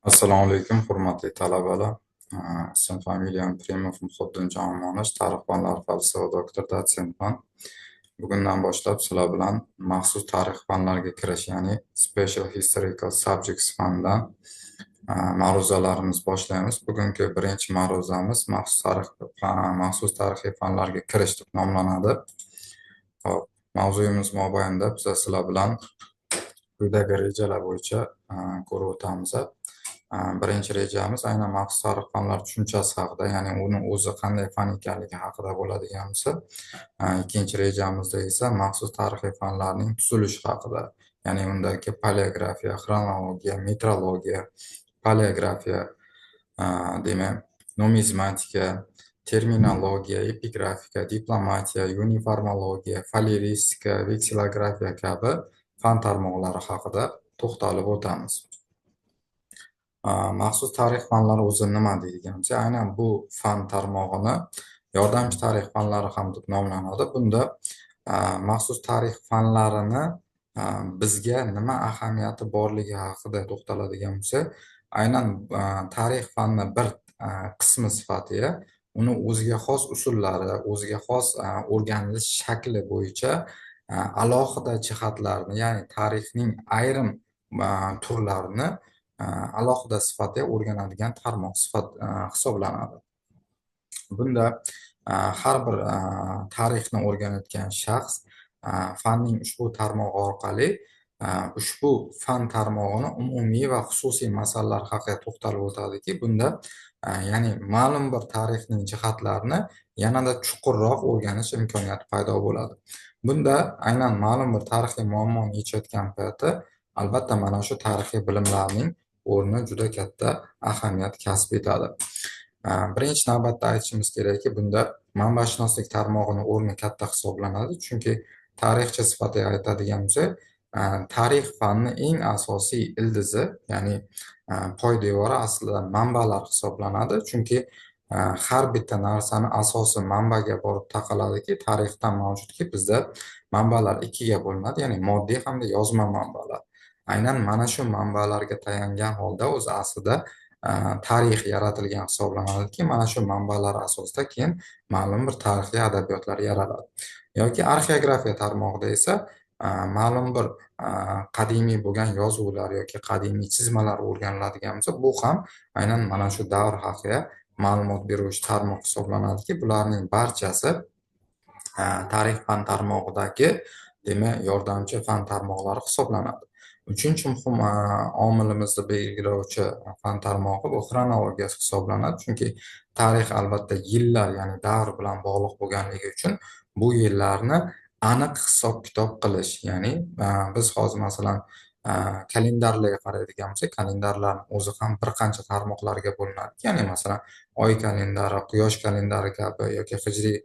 Assalomu alaykum, hurmatli talabalar. Ismim familiyam Primov Muhiddinjon Mo'nish, tarix fanlari falsafa doktor, dotsentman. Bugundan boshlab sizlar bilan maxsus tarix fanlariga kirish, ya'ni Special Historical Subjects fanidan ma'ruzalarimizni boshlaymiz. Bugungi birinchi ma'ruzamiz maxsus tarixiy fanlarga kirish deb nomlanadi. Hop, mavzuyimiz mobaynida biz sizlar bilan quyidagi rejalar bo'yicha ko'rib o'tamiz. Birinchi rejamiz aynan maxsus tarix fanlari tushunchasi haqida, ya'ni uni o'zi qanday fan ekanligi haqida bo'ladigan bo'lsa, ikkinchi rejamizda esa maxsus tarixiy fanlarning tuzilishi haqida, ya'ni undagi paleografiya, xronologiya, metrologiya, paleografiya, demak, numizmatika, terminologiya, epigrafika, diplomatiya, uniformologiya, folkloristika, veksilografiya kabi fan tarmoqlari haqida to'xtalib o'tamiz. Maxsus tarix fanlari o'zi nima deydigan bo'lsa, aynan bu fan tarmog'ini yordamchi tarix fanlari ham deb nomlanadi. Bunda maxsus tarix fanlarini bizga nima ahamiyati borligi haqida to'xtaladigan bo'lsa, aynan tarix fanni bir qismi sifatida uni o'ziga xos usullari, o'ziga xos o'rganilish shakli bo'yicha alohida jihatlarni, ya'ni tarixning ayrim turlarini alohida sifatida o'rganadigan tarmoq hisoblanadi. Bunda har bir tarixni o'rganayotgan shaxs fanning ushbu tarmog'i orqali ushbu fan tarmog'ini umumiy va xususiy masalalar haqida to'xtalib o'tadiki, bunda ya'ni ma'lum bir tarixning jihatlarini yanada chuqurroq o'rganish imkoniyati paydo bo'ladi. Bunda aynan ma'lum bir tarixiy muammoni yechayotgan paytda albatta mana shu tarixiy bilimlarning o'rni juda katta ahamiyat kasb etadi. Birinchi navbatda aytishimiz kerakki, bunda manbashunoslik tarmog'ining o'rni katta hisoblanadi, chunki tarixchi sifatida aytadigan bo'lsak, tarix fanni eng asosiy ildizi, ya'ni poydevori aslida manbalar hisoblanadi, chunki har bitta narsani asosi manbaga borib taqaladiki, tarixdan mavjudki, bizda manbalar ikkiga bo'linadi, ya'ni moddiy hamda yozma manbalar. Aynan mana shu manbalarga tayangan holda o'zi aslida tarix yaratilgan hisoblanadiki, mana shu manbalar asosida keyin ma'lum bir tarixiy adabiyotlar yaraladi. Yoki arxeografiya tarmog'ida esa ma'lum bir qadimiy bo'lgan yozuvlar yoki qadimiy chizmalar o'rganiladigan bo'lsa, bu ham aynan mana shu davr haqida ma'lumot beruvchi tarmoq hisoblanadiki, bularning barchasi tarix fan tarmog'idagi, demak, yordamchi fan tarmoqlari hisoblanadi. Uchinchi muhim omilimizni belgilovchi fan tarmog'i bu xronologiya hisoblanadi, chunki tarix albatta yillar, ya'ni davr bilan bog'liq bo'lganligi uchun bu yillarni aniq hisob-kitob qilish, ya'ni biz hozir masalan kalendarlarga qaraydigan bo'lsak, kalendarlarning o'zi ham bir qancha tarmoqlarga bo'linadi. Ya'ni masalan oy kalendari, quyosh kalendari kabi yoki hijriy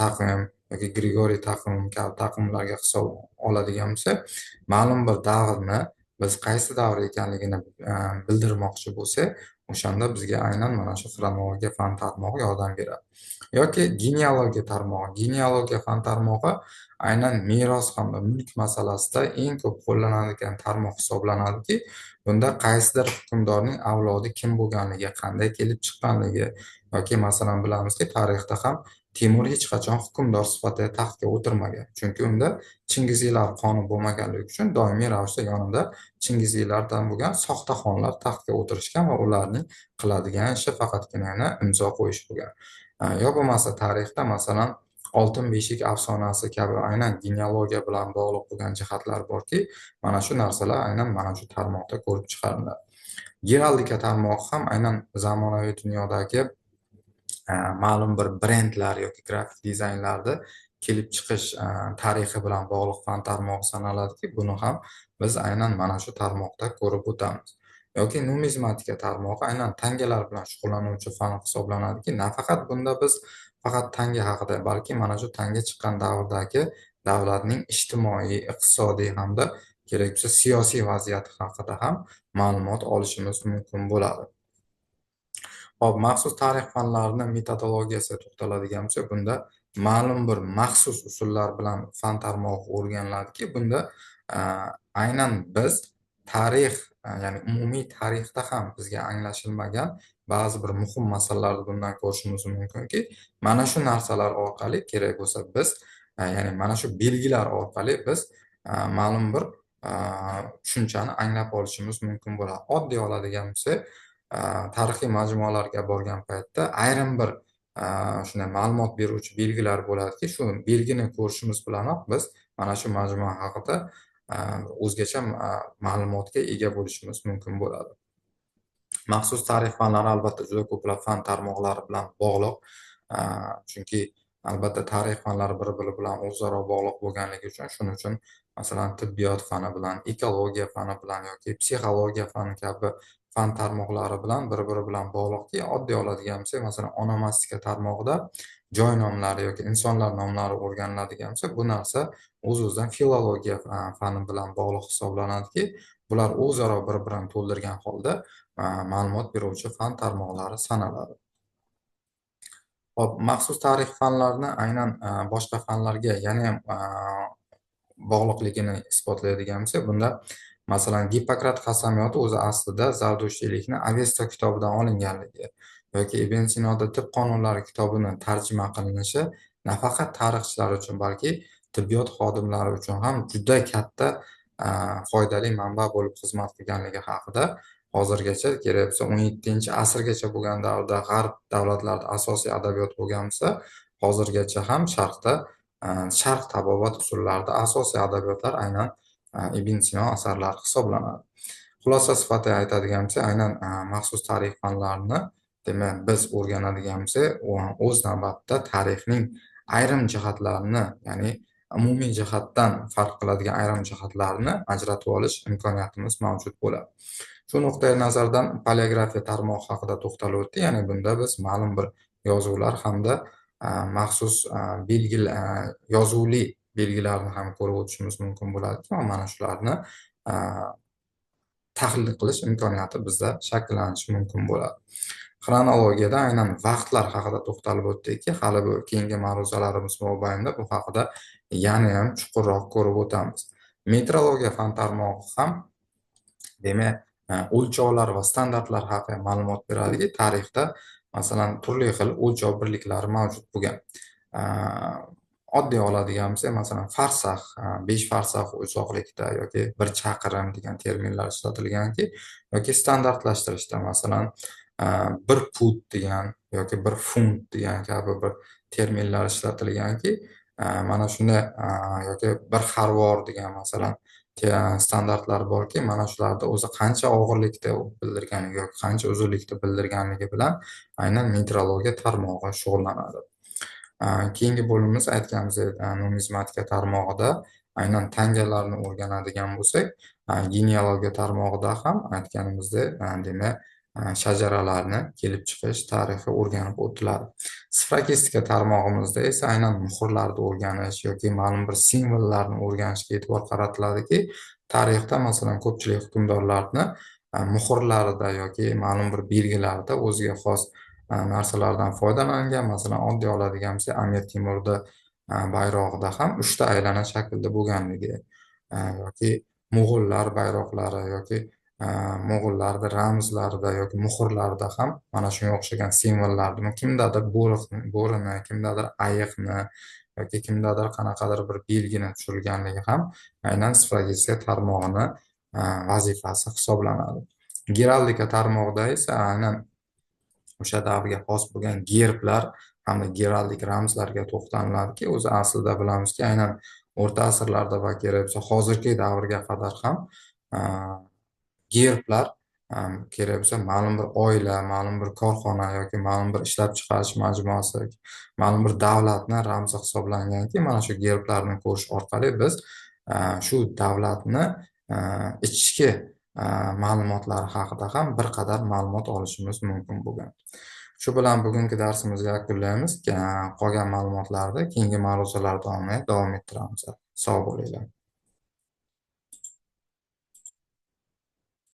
taqvim yoki Grigoriy taqvim kabi taqvimlarga hisob oladigan bo'lsak, ma'lum bir davrni biz qaysi davr ekanligini bildirmoqchi bo'lsak, o'shanda bizga aynan mana shu xronologiya fan tarmog'i yordam beradi. Yoki genealogiya tarmog'i. Genealogiya fan tarmog'i aynan meros hamda mulk masalasida eng ko'p qo'llanadigan tarmoq hisoblanadiki, bunda qaysidir hukmdorning avlodi kim bo'lganligi, qanday kelib chiqqanligi yoki masalan bilamizki, tarixda ham Temur hech qachon hukmdor sifatida taxtga o'tirmagan. Chunki unda Chingiziylar qoni bo'lmaganligi uchun doimiy ravishda yonida Chingiziylardan bo'lgan soxta xonlar taxtga o'tirishgan va ularning qiladigan ishi faqatgina imzo qo'yish bo'lgan. Yo bo'lmasa tarixda masalan Oltin beshik afsonasi kabi aynan genealogiya bilan bog'liq bo'lgan jihatlar borki, mana shu narsalar aynan mana shu tarmoqda ko'rib chiqariladi. Geraldika tarmog'i ham aynan zamonaviy dunyodagi ma'lum bir brendlar yoki grafik dizaynlarni kelib chiqish tarixi bilan bog'liq fan tarmog'i sanaladiki, buni ham biz aynan mana shu tarmoqda ko'rib o'tamiz. Yoki numizmatika tarmog'i aynan tangalar bilan shug'ullanuvchi fan hisoblanadiki, nafaqat bunda biz faqat tanga haqida, balki mana shu tanga chiqqan davrdagi davlatning ijtimoiy, iqtisodiy hamda kerak bo'lsa siyosiy vaziyati haqida ham ma'lumot olishimiz mumkin bo'ladi. Hop, maxsus tarix fanlarining metodologiyasiga to'xtaladigan bo'lsak, bunda ma'lum bir maxsus usullar bilan fan tarmog'i o'rganiladiki, bunda aynan biz tarix, ya'ni umumiy tarixda ham bizga anglashilmagan ba'zi bir muhim masalalarni bundan ko'rishimiz mumkinki, mana shu narsalar orqali kerak bo'lsa biz, ya'ni mana shu belgilar orqali biz ma'lum bir tushunchani anglab olishimiz mumkin bo'ladi. Oddiy oladigan bo'lsak, tarixiy majmualarga borgan paytda ayrim bir shunday ma'lumot beruvchi belgilar bo'ladiki, shu belgini ko'rishimiz bilanoq biz mana shu majmua haqida o'zgacha ma'lumotga ega bo'lishimiz mumkin bo'ladi. Maxsus tarix fanlari albatta juda ko'plab fan tarmoqlari bilan bog'liq. Chunki albatta tarix fanlari bir-biri bilan o'zaro bog'liq bo'lganligi uchun, shuning uchun masalan tibbiyot fani bilan, ekologiya fani bilan yoki psixologiya fani kabi fan tarmoqlari bilan bir-biri bilan bog'liqki, oddiy oladigan bo'lsak, masalan onomastika tarmog'ida joy nomlari yoki insonlar nomlari o'rganiladigan bo'lsa, bu narsa o'z-o'zidan filologiya fani bilan bog'liq hisoblanadiki, bular o'zaro bir-birini to'ldirgan holda ma'lumot beruvchi fan tarmoqlari sanaladi. Hop, maxsus tarix fanlarini aynan boshqa fanlarga yana ham bog'liqligini isbotlaydigan bo'lsak, bunda masalan Gippokrat qasamyodi o'zi aslida Zardushiylikni Avesta kitobidan olinganligi yoki Ibn Sinoda Tibb qonunlari kitobini tarjima qilinishi nafaqat tarixchilar uchun, balki tibbiyot xodimlari uchun ham juda katta foydali manba bo'lib xizmat qilganligi haqida hozirgacha kerak bo'lsa 17-asrgacha bo'lgan davrda g'arb davlatlarida asosiy adabiyot bo'lgan bo'lsa, hozirgacha ham sharq tabobat usullarida asosiy adabiyotlar aynan Ibn Sino asarlari hisoblanadi. Xulosa sifatida aytadigan bo'lsak, aynan maxsus tarix fanlarini demak biz o'rganadigan bo'lsak, o'z navbatida tarixning ayrim jihatlarini, ya'ni umumiy jihatdan farq qiladigan ayrim jihatlarni ajratib olish imkoniyatimiz mavjud bo'ladi. Shu nuqtai nazardan paleografiya tarmog'i haqida to'xtalib o'tdi. Ya'ni bunda biz ma'lum bir yozuvlar hamda maxsus yozuvli belgilarni ham ko'rib o'tishimiz mumkin bo'ladi va mana shularni tahlil qilish imkoniyati bizda shakllanishi mumkin bo'ladi. Xronologiyada aynan vaqtlar haqida to'xtalib o'tdikki, hali bu keyingi ma'ruzalarimiz mobaynida bu haqida yana ham chuqurroq ko'rib o'tamiz. Metrologiya fan tarmog'i ham demak o'lchovlar va standartlar haqida ma'lumot beradiki, tarixda masalan turli xil o'lchov birliklari mavjud bo'lgan. Oddiy oladigan bo'lsak, masalan farsax, 5 farsax uzoqlikda yoki 1 chaqirim degan terminlar ishlatilganki, yoki standartlashtirishda masalan 1 fut degan yoki 1 funt degan kabi bir terminlar ishlatilganki, mana shunday yoki 1 xarvor degan masalan standartlar borki, mana shularda o'zi qancha og'irlikda bildirganligi yoki qancha uzunlikda bildirganligi bilan aynan metrologiya tarmog'i shug'ullanadi. Keyingi bo'limimiz aytganimizdek numizmatika tarmog'ida aynan tangalarni o'rganadigan bo'lsak, genealogiya tarmog'ida ham aytganimizdek demak shajaralarni kelib chiqish tarixi o'rganib o'tiladi. Sifrokistika tarmog'imizda esa aynan muhrlarni o'rganish yoki ma'lum bir simvollarni o'rganishga e'tibor qaratiladiki, tarixda masalan ko'pchilik hukmdorlarni muhrlarida yoki ma'lum bir belgilarida o'ziga xos narsalardan foydalangan. Masalan, oddiy oladigan bo'lsak, Amir Temurda bayrog'ida ham 3 ta aylana shaklda bo'lganligi yoki Mo'g'ullar bayroqlari yoki Mo'g'ullarning ramzlarida yoki muhrlarida ham mana shunga o'xshagan simvollarni kimdadir bo'rini, kimdadir ayiqni yoki kimdadir qanaqadir bir belgini tushirilganligi ham aynan sifrokistika tarmog'ini vazifasi hisoblanadi. Geraldika tarmog'ida esa aynan o'sha davrga xos bo'lgan gerblar hamda geraldik ramzlarga to'xtaliladiki, o'zi aslida bilamizki, aynan o'rta asrlarda va kerak bo'lsa hozirgi davrga qadar ham gerblar kerak bo'lsa ma'lum bir oila, ma'lum bir korxona yoki ma'lum bir ishlab chiqarish majmuasi, ma'lum bir davlatni ramzi hisoblanganki, mana shu gerblarni ko'rish orqali biz shu davlatni ichki ma'lumotlari haqida ham bir qadar ma'lumot olishimiz mumkin bo'lgan. Shu bilan bugungi darsimizni yakunlaymiz. Qolgan ma'lumotlarni keyingi ma'ruzalar davomida davom ettiramiz. Sog' bo'linglar.